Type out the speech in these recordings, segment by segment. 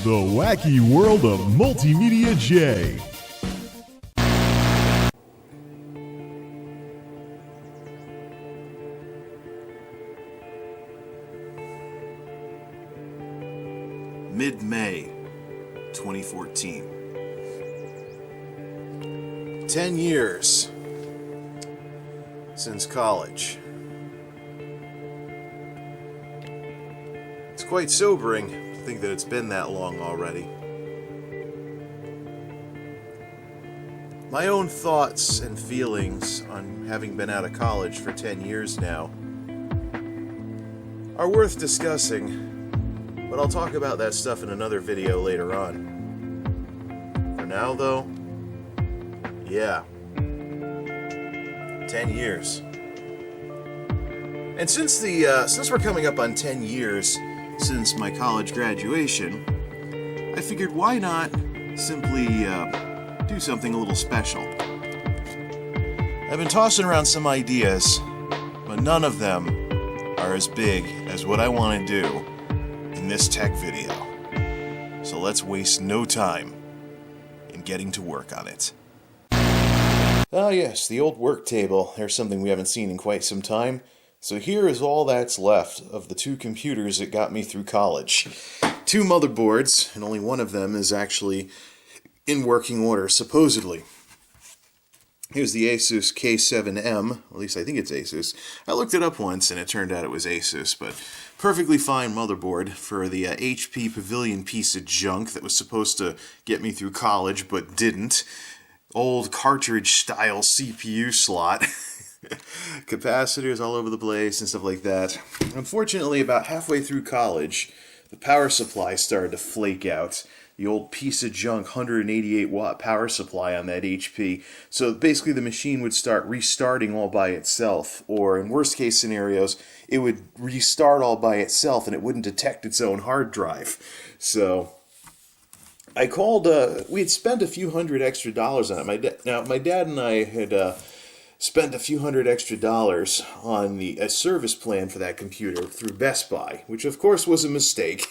The wacky world of MultimediaJay. Mid-May 2014. 10 years since college. It's quite sobering to think that it's been that long already. My own thoughts and feelings on having been out of college for 10 years now are worth discussing, but I'll talk about that stuff in another video later on. For now, though, yeah, 10 years. And since we're coming up on 10 years since my college graduation, I figured why not simply do something a little special. I've been tossing around some ideas, but none of them are as big as what I want to do in this tech video. So let's waste no time in getting to work on it. Ah yes, the old work table. There's something we haven't seen in quite some time. So here is all that's left of the two computers that got me through college. Two motherboards, and only one of them is actually in working order, supposedly. Here's the Asus K7M, at least I think it's Asus. I looked it up once and it turned out it was Asus, but perfectly fine motherboard for the HP Pavilion piece of junk that was supposed to get me through college but didn't. Old cartridge style CPU slot. Capacitors all over the place and stuff like that. Unfortunately, about halfway through college, the power supply started to flake out. The old piece of junk 188 watt power supply on that HP. So basically the machine would start restarting all by itself, or in worst case scenarios, it would restart all by itself and it wouldn't detect its own hard drive. So I called, we had spent a few hundred extra dollars on it. Now, my dad and I had spent a few hundred extra dollars on a service plan for that computer through Best Buy, which of course was a mistake.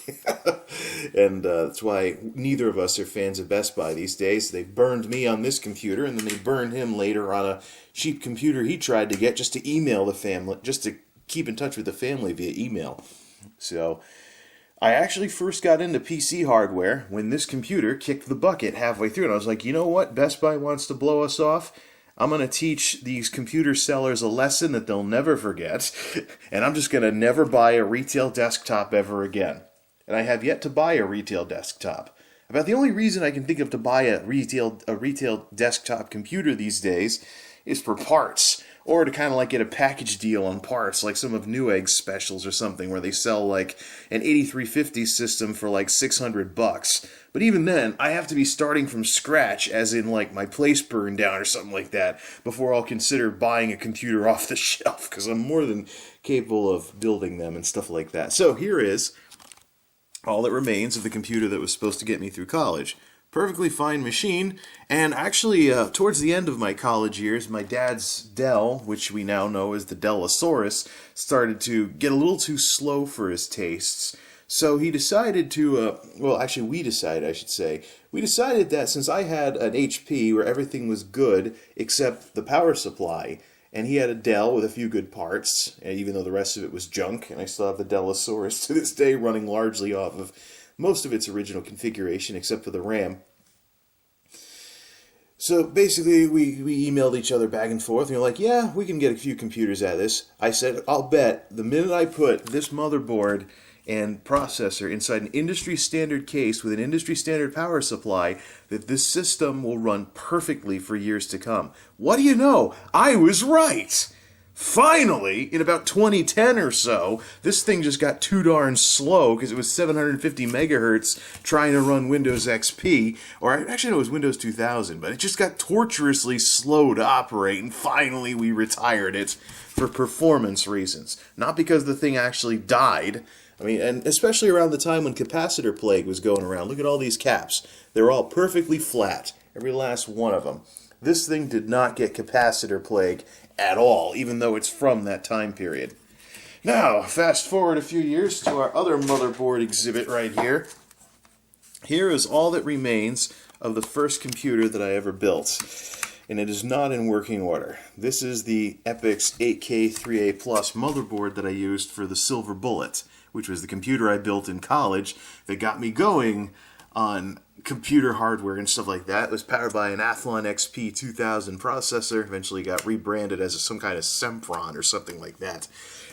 And that's why neither of us are fans of Best Buy these days. They burned me on this computer, and then they burned him later on a cheap computer he tried to get just to email the family, just to keep in touch with the family via email. So I actually first got into PC hardware when this computer kicked the bucket halfway through, and I was like, you know what? Best Buy wants to blow us off. I'm going to teach these computer sellers a lesson that they'll never forget, and I'm just going to never buy a retail desktop ever again. And I have yet to buy a retail desktop. About the only reason I can think of to buy a retail desktop computer these days is for parts, or to kind of like get a package deal on parts, like some of Newegg's specials or something, where they sell like an 8350 system for like $600. But even then, I have to be starting from scratch, as in like my place burned down or something like that, before I'll consider buying a computer off the shelf, because I'm more than capable of building them and stuff like that. So here is all that remains of the computer that was supposed to get me through college. Perfectly fine machine, and actually towards the end of my college years, my dad's Dell, which we now know as the Dellosaurus, started to get a little too slow for his tastes. So he decided to, we decided that since I had an HP where everything was good except the power supply, and he had a Dell with a few good parts, and even though the rest of it was junk, and I still have the Dellosaurus to this day running largely off of most of its original configuration except for the RAM. So basically we emailed each other back and forth, and you're like, yeah, we can get a few computers out of this. I said, I'll bet the minute I put this motherboard and processor inside an industry standard case with an industry standard power supply that this system will run perfectly for years to come. What do you know? I was right! Finally, in about 2010 or so, this thing just got too darn slow because it was 750 megahertz trying to run Windows XP, or actually no, it was Windows 2000, but it just got torturously slow to operate, and finally we retired it for performance reasons. Not because the thing actually died. I mean, and especially around the time when capacitor plague was going around. Look at all these caps. They're all perfectly flat, every last one of them. This thing did not get capacitor plague at all, even though it's from that time period. Now, fast forward a few years to our other motherboard exhibit right here. Here is all that remains of the first computer that I ever built, and it is not in working order. This is the Epix 8K3A Plus motherboard that I used for the Silver Bullet, which was the computer I built in college that got me going on computer hardware and stuff like that. It was powered by an Athlon XP 2000 processor, eventually got rebranded as some kind of Sempron or something like that.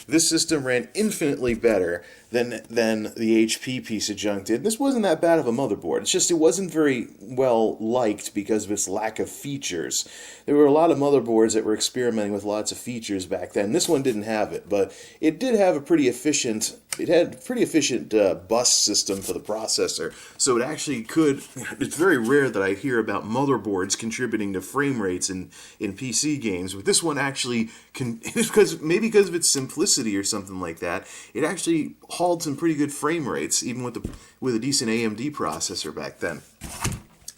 This system ran infinitely better than the HP piece of junk did. This wasn't that bad of a motherboard. It's just it wasn't very well liked because of its lack of features. There were a lot of motherboards that were experimenting with lots of features back then. This one didn't have it, but it did have a pretty efficient. It had a pretty efficient bus system for the processor, so it actually could. It's very rare that I hear about motherboards contributing to frame rates in PC games, but this one actually can, maybe because of its simplicity or something like that. It actually hauled some pretty good frame rates, even with a decent AMD processor back then.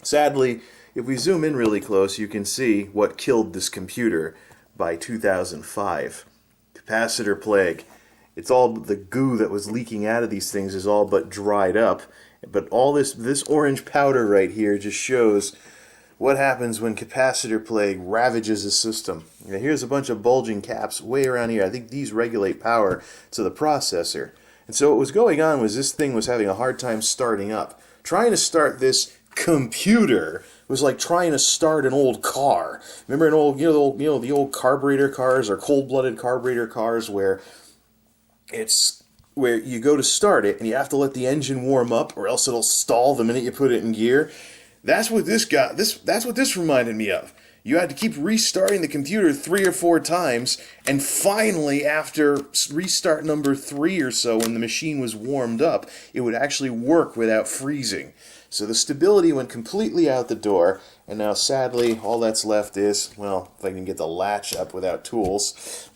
Sadly, if we zoom in really close, you can see what killed this computer by 2005. Capacitor plague. It's all the goo that was leaking out of these things is all but dried up. But all this orange powder right here just shows what happens when capacitor plague ravages a system. Now here's a bunch of bulging caps way around here. I think these regulate power to the processor. And so what was going on was this thing was having a hard time starting up. Trying to start this computer was like trying to start an old car. Remember an old, the old carburetor cars or cold-blooded carburetor cars where you go to start it and you have to let the engine warm up or else it'll stall the minute you put it in gear. That's what that's what this reminded me of. You had to keep restarting the computer 3 or 4 times, and finally, after restart number 3 or so, when the machine was warmed up, it would actually work without freezing. So the stability went completely out the door, and now sadly, all that's left is, well, if I can get the latch up without tools.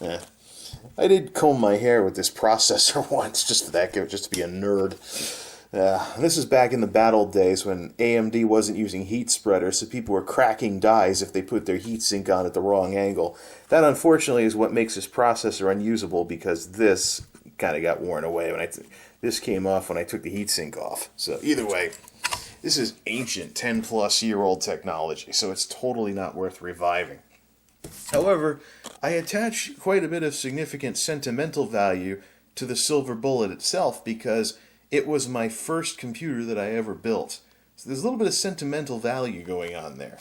I did comb my hair with this processor once, just to be a nerd. This is back in the bad old days when AMD wasn't using heat spreaders, so people were cracking dies if they put their heatsink on at the wrong angle. That, unfortunately, is what makes this processor unusable, because this kind of got worn away when this came off when I took the heatsink off. So either way, this is ancient, 10-plus-year-old technology, so it's totally not worth reviving. However, I attach quite a bit of significant sentimental value to the Silver Bullet itself because it was my first computer that I ever built. So there's a little bit of sentimental value going on there.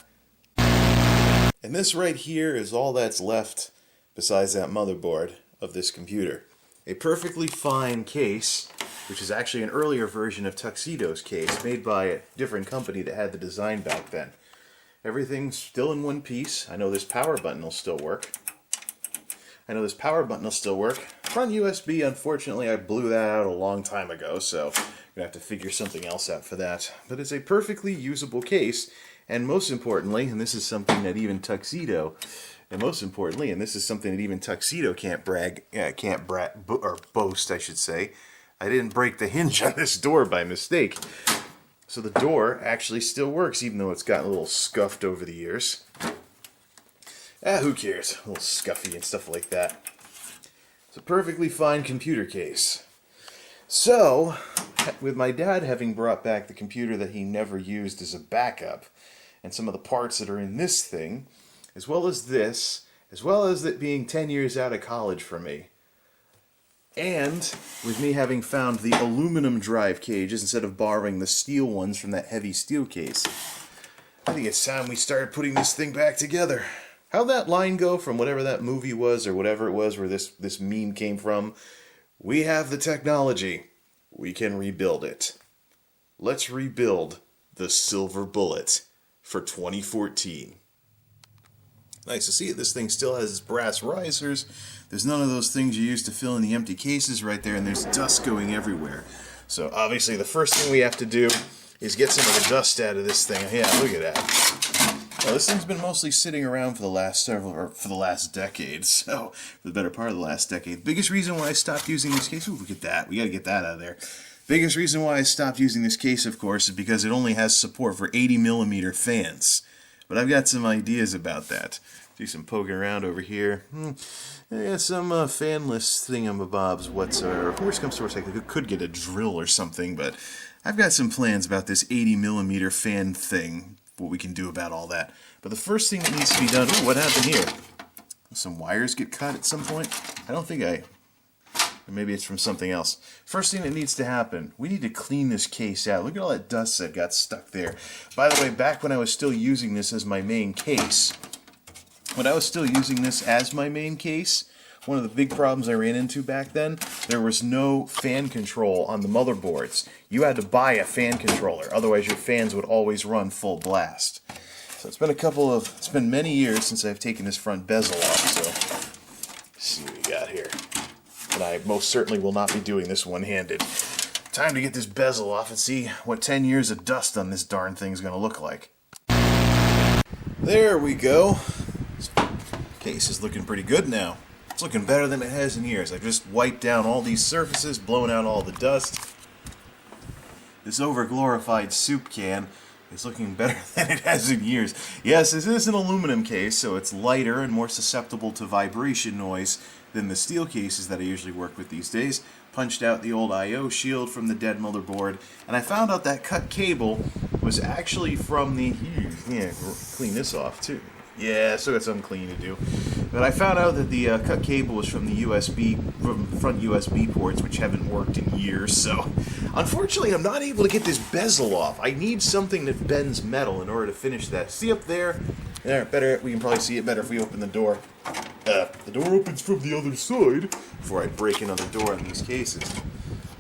And this right here is all that's left, besides that motherboard, of this computer. A perfectly fine case, which is actually an earlier version of Tuxedo's case, made by a different company that had the design back then. Everything's still in one piece. I know this power button will still work. Front USB, unfortunately, I blew that out a long time ago, so I'm going to have to figure something else out for that. But it's a perfectly usable case, and most importantly, and this is something that even Tuxedo can't boast, I should say. I didn't break the hinge on this door by mistake. So the door actually still works, even though it's gotten a little scuffed over the years. Who cares? A little scuffy and stuff like that. It's a perfectly fine computer case. So, with my dad having brought back the computer that he never used as a backup, and some of the parts that are in this thing, as well as it being 10 years out of college for me, and with me having found the aluminum drive cages instead of borrowing the steel ones from that heavy steel case, I think it's time we started putting this thing back together. How'd that line go from whatever that movie was or whatever it was where this meme came from? We have the technology. We can rebuild it. Let's rebuild the Silver Bullet for 2014. Nice to see it. This thing still has its brass risers. There's none of those things you used to fill in the empty cases right there, and there's dust going everywhere. So obviously the first thing we have to do is get some of the dust out of this thing. Yeah, look at that. Well, this thing's been mostly sitting around for the last decade, so for the better part of the last decade. Biggest reason why I stopped using this case, ooh, look at that, we gotta get that out of there. Biggest reason why I stopped using this case, of course, is because it only has support for 80mm fans. But I've got some ideas about that. Do some poking around over here. Yeah, some fanless thingamabobs whatsoever. Worst comes to worst, I could get a drill or something, but I've got some plans about this 80mm fan thing, what we can do about all that. But the first thing that needs to be done... Ooh, what happened here? Some wires get cut at some point? I don't think I... Or maybe it's from something else. First thing that needs to happen, we need to clean this case out. Look at all that dust that got stuck there. By the way, back when I was still using this as my main case, one of the big problems I ran into back then, there was no fan control on the motherboards. You had to buy a fan controller, otherwise your fans would always run full blast. So it's been many years since I've taken this front bezel off, so let's see what we got here. And I most certainly will not be doing this one-handed. Time to get this bezel off and see what 10 years of dust on this darn thing is going to look like. There we go. This case is looking pretty good now. It's looking better than it has in years. I've just wiped down all these surfaces, blown out all the dust. This over-glorified soup can is looking better than it has in years. Yes, this is an aluminum case, so it's lighter and more susceptible to vibration noise than the steel cases that I usually work with these days. Punched out the old I/O shield from the dead motherboard, and I found out that cut cable was actually from the... Yeah, clean this off too. Yeah, so it's unclean to do. But I found out that the cut cable was from the front USB ports, which haven't worked in years, so... Unfortunately, I'm not able to get this bezel off. I need something that bends metal in order to finish that. See up there? There, better. We can probably see it better if we open the door. The door opens from the other side before I break another door in these cases.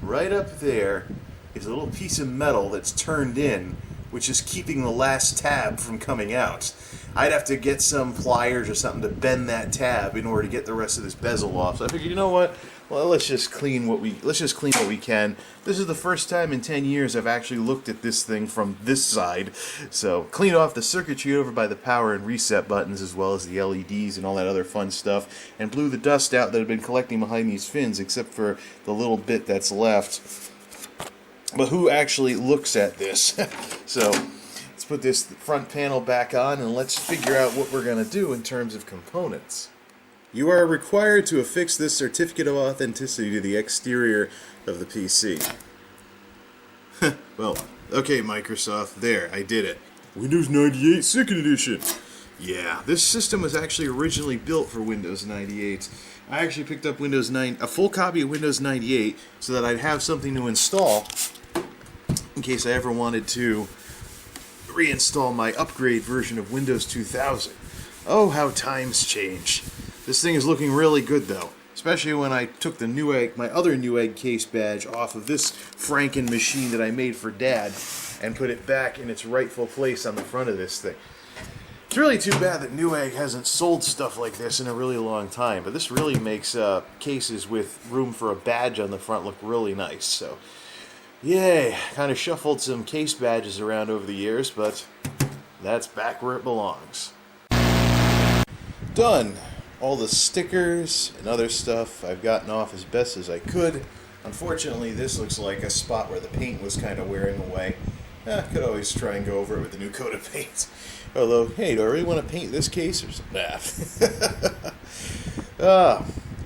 Right up there is a little piece of metal that's turned in, which is keeping the last tab from coming out. I'd have to get some pliers or something to bend that tab in order to get the rest of this bezel off. So I figured, you know what? Well, let's just clean what we can. This is the first time in 10 years I've actually looked at this thing from this side. So clean off the circuitry over by the power and reset buttons, as well as the LEDs and all that other fun stuff, and blew the dust out that had been collecting behind these fins, except for the little bit that's left. But who actually looks at this? So let's put this front panel back on and let's figure out what we're going to do in terms of components. You are required to affix this certificate of authenticity to the exterior of the PC. Well, okay, Microsoft, there, I did it. Windows 98 2nd Edition. Yeah, this system was actually originally built for Windows 98. I actually picked up a full copy of Windows 98 so that I'd have something to install in case I ever wanted to reinstall my upgrade version of Windows 2000. Oh, how times change. This thing is looking really good, though. Especially when I took the Newegg, my other Newegg case badge off of this Franken machine that I made for Dad and put it back in its rightful place on the front of this thing. It's really too bad that Newegg hasn't sold stuff like this in a really long time, but this really makes cases with room for a badge on the front look really nice. So, yay! Kind of shuffled some case badges around over the years, but that's back where it belongs. Done! All the stickers and other stuff I've gotten off as best as I could. Unfortunately, this looks like a spot where the paint was kind of wearing away. Could always try and go over it with a new coat of paint. Although, hey, do I really want to paint this case or something?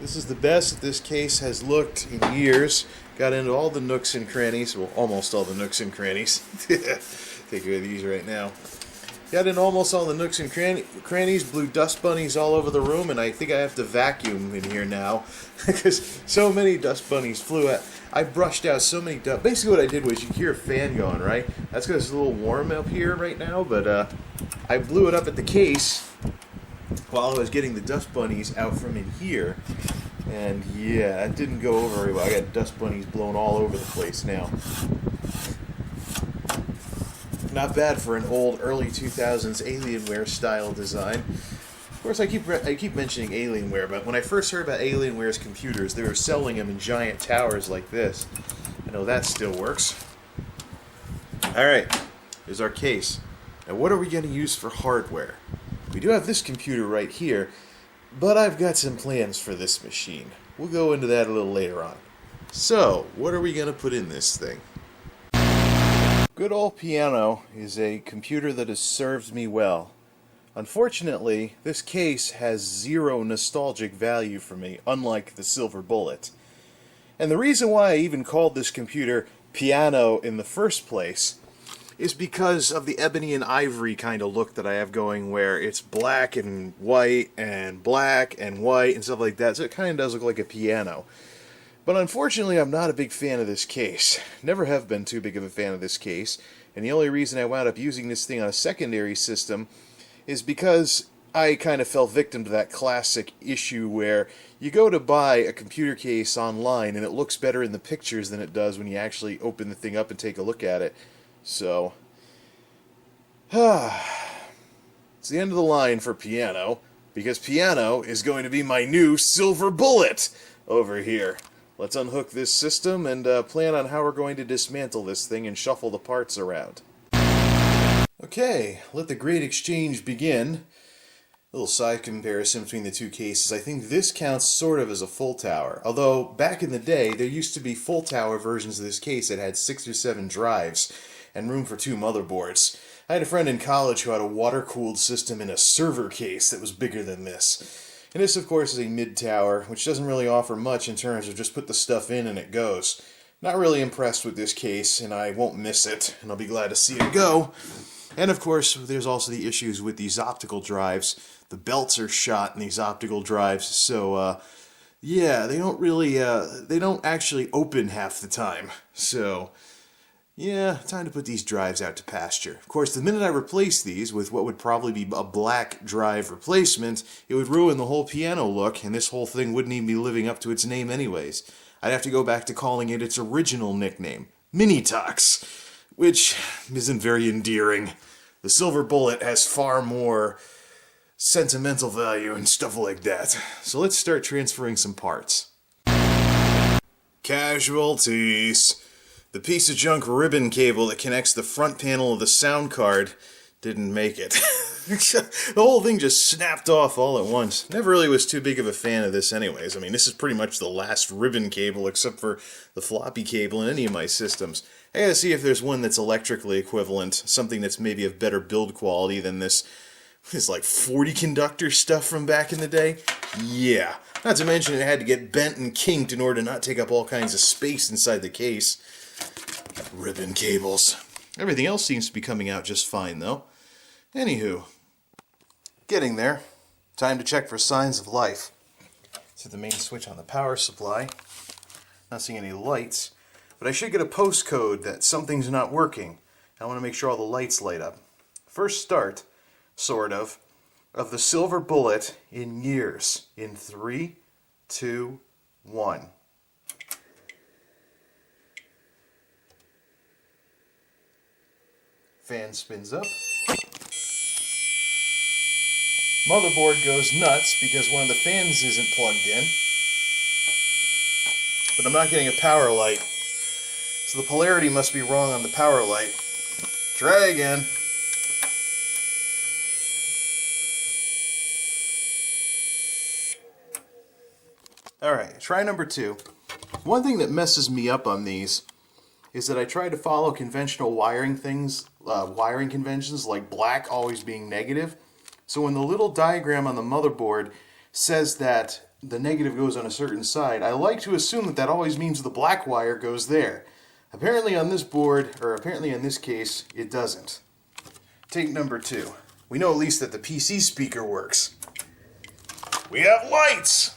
This is the best this case has looked in years. Got into all the nooks and crannies. Well, almost all the nooks and crannies. Take care of these right now. Got in almost all the nooks and crannies, blew dust bunnies all over the room, and I think I have to vacuum in here now because so many dust bunnies flew out. I brushed out so many dust. Basically what I did was, you can hear a fan going, right? That's because it's a little warm up here right now, but I blew it up at the case while I was getting the dust bunnies out from in here. And yeah, that didn't go over very well. I got dust bunnies blown all over the place now. Not bad for an old early 2000s Alienware style design. Of course, I keep mentioning Alienware, but when I first heard about Alienware's computers, they were selling them in giant towers like this. I know that still works. Alright, here's our case. Now what are we going to use for hardware? We do have this computer right here, but I've got some plans for this machine. We'll go into that a little later on. So, what are we going to put in this thing? Good old piano is a computer that has served me well. Unfortunately, this case has zero nostalgic value for me, unlike the Silver Bullet. And the reason why I even called this computer piano in the first place is because of the ebony and ivory kind of look that I have going, where it's black and white and black and white and stuff like that, so it kind of does look like a piano. But unfortunately, I'm not a big fan of this case. Never have been too big of a fan of this case, and the only reason I wound up using this thing on a secondary system is because I kind of fell victim to that classic issue where you go to buy a computer case online and it looks better in the pictures than it does when you actually open the thing up and take a look at it. So, it's the end of the line for piano, because piano is going to be my new silver bullet over here. Let's unhook this system and plan on how we're going to dismantle this thing and shuffle the parts around. Okay, let the great exchange begin. A little side comparison between the two cases. I think this counts sort of as a full tower, although back in the day there used to be full tower versions of this case that had 6 or 7 drives and room for 2 motherboards. I had a friend in college who had a water-cooled system in a server case that was bigger than this. And this, of course, is a mid-tower, which doesn't really offer much in terms of just put the stuff in and it goes. Not really impressed with this case, and I won't miss it, and I'll be glad to see it go. And, of course, there's also the issues with these optical drives. The belts are shot in these optical drives, so, yeah, they don't really, they don't actually open half the time. So, yeah, time to put these drives out to pasture. Of course, the minute I replace these with what would probably be a black drive replacement, it would ruin the whole piano look, and this whole thing wouldn't even be living up to its name anyways. I'd have to go back to calling it its original nickname, Minitox, which isn't very endearing. The silver bullet has far more sentimental value and stuff like that. So let's start transferring some parts. Casualties. The piece of junk ribbon cable that connects the front panel of the sound card didn't make it. The whole thing just snapped off all at once. Never really was too big of a fan of this anyways. I mean, this is pretty much the last ribbon cable except for the floppy cable in any of my systems. I gotta see if there's one that's electrically equivalent, something that's maybe of better build quality than this like 40 conductor stuff from back in the day. Yeah. Not to mention it had to get bent and kinked in order to not take up all kinds of space inside the case. Ribbon cables. Everything else seems to be coming out just fine, though. Anywho, getting there. Time to check for signs of life. See the main switch on the power supply. Not seeing any lights, but I should get a postcode that something's not working. I want to make sure all the lights light up. First start, sort of the silver bullet in years. In 3, 2, 1. Fan spins up. Motherboard goes nuts because one of the fans isn't plugged in. But I'm not getting a power light. So the polarity must be wrong on the power light. Try again. Alright, try number 2. One thing that messes me up on these is that I try to follow conventional wiring conventions, like black always being negative. So when the little diagram on the motherboard says that the negative goes on a certain side, I like to assume that that always means the black wire goes there. Apparently on this board, or apparently in this case, it doesn't. Take number 2. We know at least that the PC speaker works. We have lights!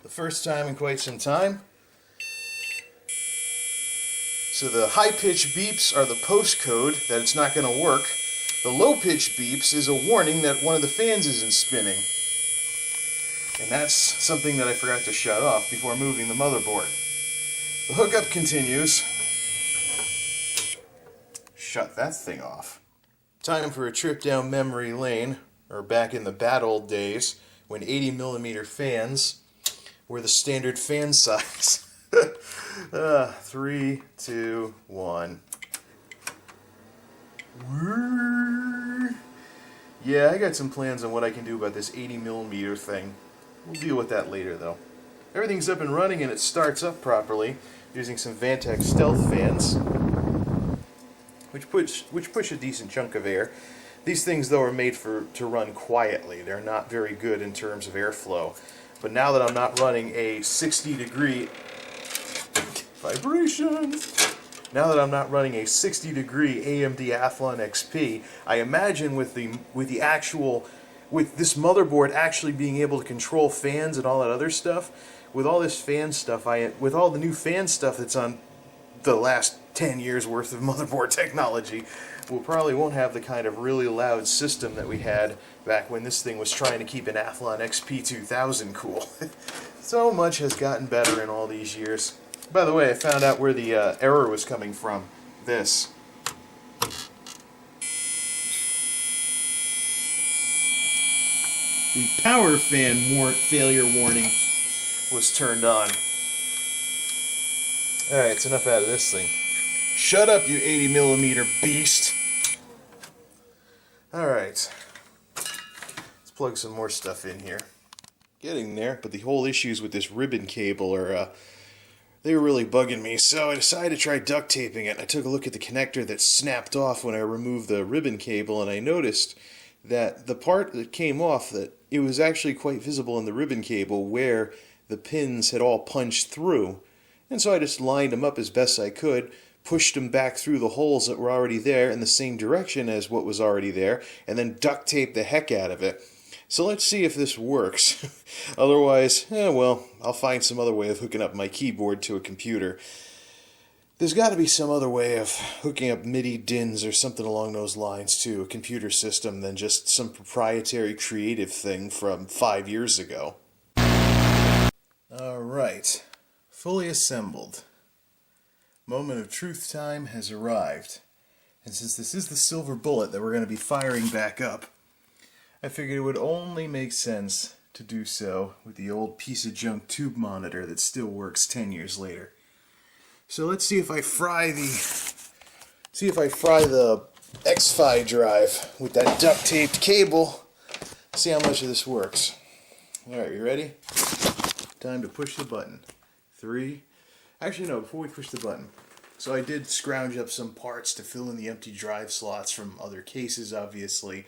The first time in quite some time. So the high-pitched beeps are the postcode that it's not going to work. The low-pitched beeps is a warning that one of the fans isn't spinning. And that's something that I forgot to shut off before moving the motherboard. The hookup continues. Shut that thing off. Time for a trip down memory lane, or back in the bad old days, when 80mm fans were the standard fan size. 3, 2, 1. Yeah, I got some plans on what I can do about this 80mm thing. We'll deal with that later, though. Everything's up and running and it starts up properly using some Vantex stealth fans, which push a decent chunk of air. These things, though, are made to run quietly. They're not very good in terms of airflow. But now that I'm not running a 60-degree Vibrations! Now that I'm not running a 60-degree AMD Athlon XP, I imagine with this motherboard actually being able to control fans and all that other stuff, with all this fan stuff, with all the new fan stuff that's on the last 10 years worth of motherboard technology, we probably won't have the kind of really loud system that we had back when this thing was trying to keep an Athlon XP 2000 cool. So much has gotten better in all these years. By the way, I found out where the error was coming from. This. The power fan failure warning was turned on. Alright, it's enough out of this thing. Shut up, you 80mm beast! Alright. Let's plug some more stuff in here. Getting there, but the whole issues with this ribbon cable are, they were really bugging me, so I decided to try duct taping it. I took a look at the connector that snapped off when I removed the ribbon cable, and I noticed that the part that came off, that it was actually quite visible in the ribbon cable where the pins had all punched through. And so I just lined them up as best I could, pushed them back through the holes that were already there in the same direction as what was already there, and then duct taped the heck out of it. So let's see if this works. Otherwise, well, I'll find some other way of hooking up my keyboard to a computer. There's got to be some other way of hooking up MIDI DINs or something along those lines to a computer system than just some proprietary creative thing from 5 years ago. Alright, fully assembled. Moment of truth time has arrived. And since this is the silver bullet that we're going to be firing back up, I figured it would only make sense to do so with the old piece of junk tube monitor that still works 10 years later. So let's see if I fry the X-Fi drive with that duct taped cable. See how much of this works. Alright, you ready? Time to push the button. 3. Actually no, before we push the button. So I did scrounge up some parts to fill in the empty drive slots from other cases, obviously.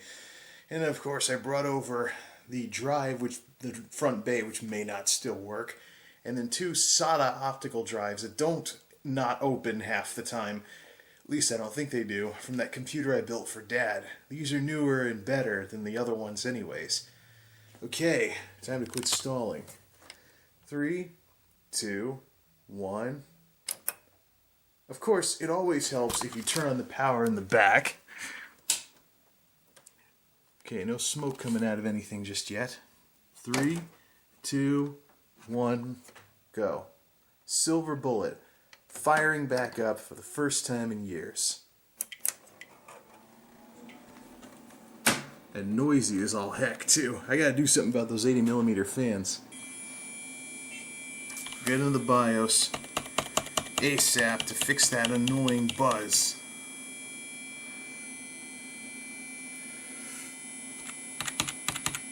And of course I brought over the drive, the front bay, which may not still work, and then 2 SATA optical drives that don't not open half the time. At least I don't think they do, from that computer I built for Dad. These are newer and better than the other ones anyways. Okay, time to quit stalling. 3, 2, 1. Of course, it always helps if you turn on the power in the back. Okay, no smoke coming out of anything just yet. 3, 2, 1, go. Silver bullet, firing back up for the first time in years. And noisy as all heck, too. I gotta do something about those 80mm fans. Get into the BIOS ASAP to fix that annoying buzz.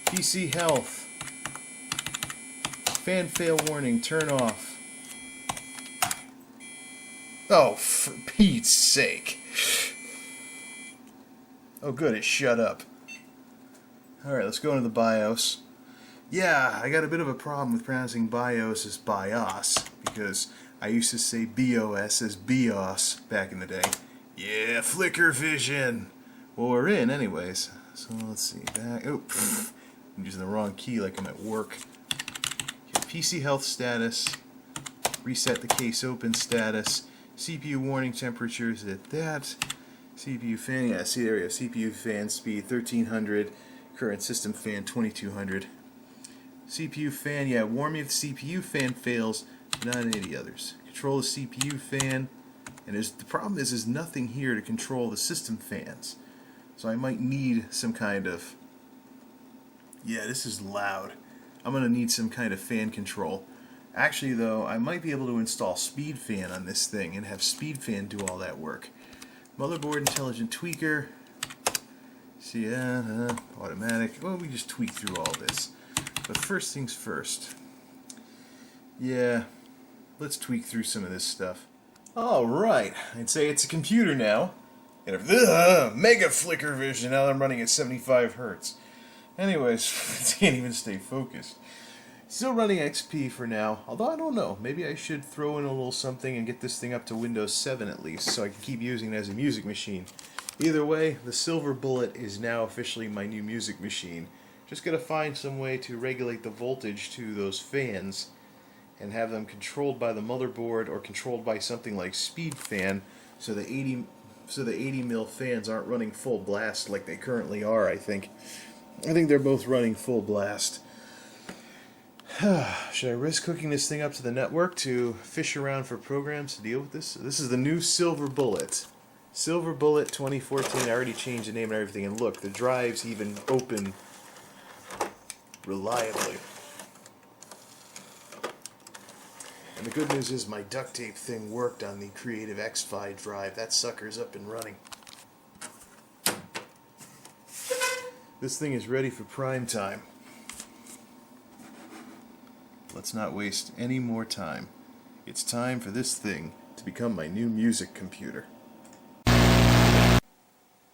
PC health. Fan fail warning, turn off. Oh, for Pete's sake. Oh good, it shut up. Alright, let's go into the BIOS. Yeah, I got a bit of a problem with pronouncing BIOS as BIOS, because I used to say BOS as BIOS back in the day. Yeah, flicker vision! Well, we're in anyways. So let's see, back, oh, pfft. I'm using the wrong key like I'm at work. Okay, PC health status, reset the case open status, CPU warning temperatures at that, CPU fan, yeah, see there we go, CPU fan speed 1300, current system fan 2200. CPU fan, yeah, warn me if the CPU fan fails, not any of the others. Control the CPU fan, and the problem is there's nothing here to control the system fans. So I might need some kind of, yeah, this is loud. I'm going to need some kind of fan control. Actually, though, I might be able to install Speed Fan on this thing and have Speed Fan do all that work. Motherboard Intelligent Tweaker. See, automatic. Well, we just tweak through all this. But first things first. Yeah, let's tweak through some of this stuff. Alright, I'd say it's a computer now. And if mega flicker vision, now I'm running at 75 Hertz. Anyways, can't even stay focused. Still running XP for now, although I don't know. Maybe I should throw in a little something and get this thing up to Windows 7 at least, so I can keep using it as a music machine. Either way, the Silver Bullet is now officially my new music machine. Just gotta find some way to regulate the voltage to those fans and have them controlled by the motherboard or controlled by something like Speed Fan, so the 80 mil fans aren't running full blast like they currently are. I think they're both running full blast. Should I risk hooking this thing up to the network to fish around for programs to deal with this? This is the new Silver Bullet. Silver Bullet 2014. I already changed the name and everything, and look, the drives even open reliably. And the good news is my duct tape thing worked on the Creative X-Fi drive. That sucker's up and running. This thing is ready for prime time. Let's not waste any more time. It's time for this thing to become my new music computer.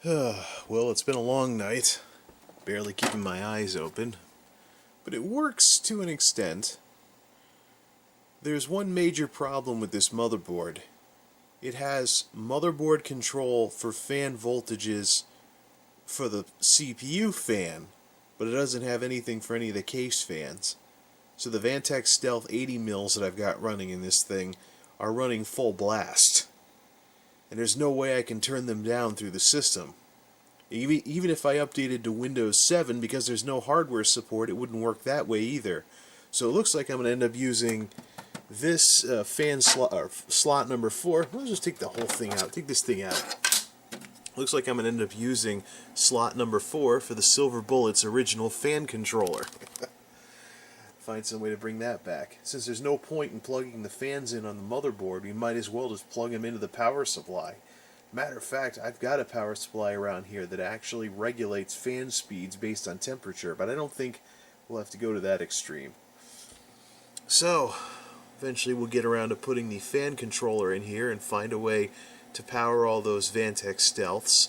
Well, it's been a long night. Barely keeping my eyes open. But it works to an extent. There's one major problem with this motherboard. It has motherboard control for fan voltages for the CPU fan, but it doesn't have anything for any of the case fans. So the Vantex Stealth 80 mils that I've got running in this thing are running full blast. And there's no way I can turn them down through the system. Even if I updated to Windows 7, because there's no hardware support, it wouldn't work that way either. So it looks like I'm going to end up using this fan slot number 4. Let's just take the whole thing out. Take this thing out. Looks like I'm going to end up using slot number 4 for the Silver Bullet's original fan controller. Find some way to bring that back. Since there's no point in plugging the fans in on the motherboard, we might as well just plug them into the power supply. Matter of fact, I've got a power supply around here that actually regulates fan speeds based on temperature, but I don't think we'll have to go to that extreme. So, eventually we'll get around to putting the fan controller in here and find a way to power all those Vantex Stealths.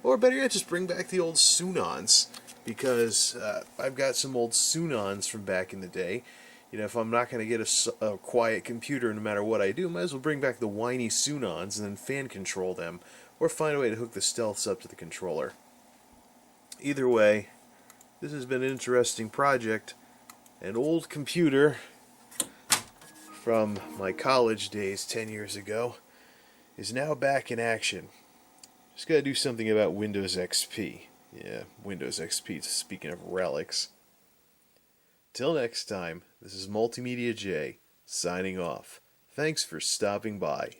Or better yet, just bring back the old Sunons, because I've got some old Sunons from back in the day. You know, if I'm not going to get a quiet computer no matter what I do, might as well bring back the whiny Sunons and then fan control them, or find a way to hook the Stealths up to the controller. Either way, this has been an interesting project. An old computer from my college days 10 years ago is now back in action. Just got to do something about Windows XP. Yeah, Windows XP, speaking of relics. Till next time, this is MultimediaJay, signing off. Thanks for stopping by.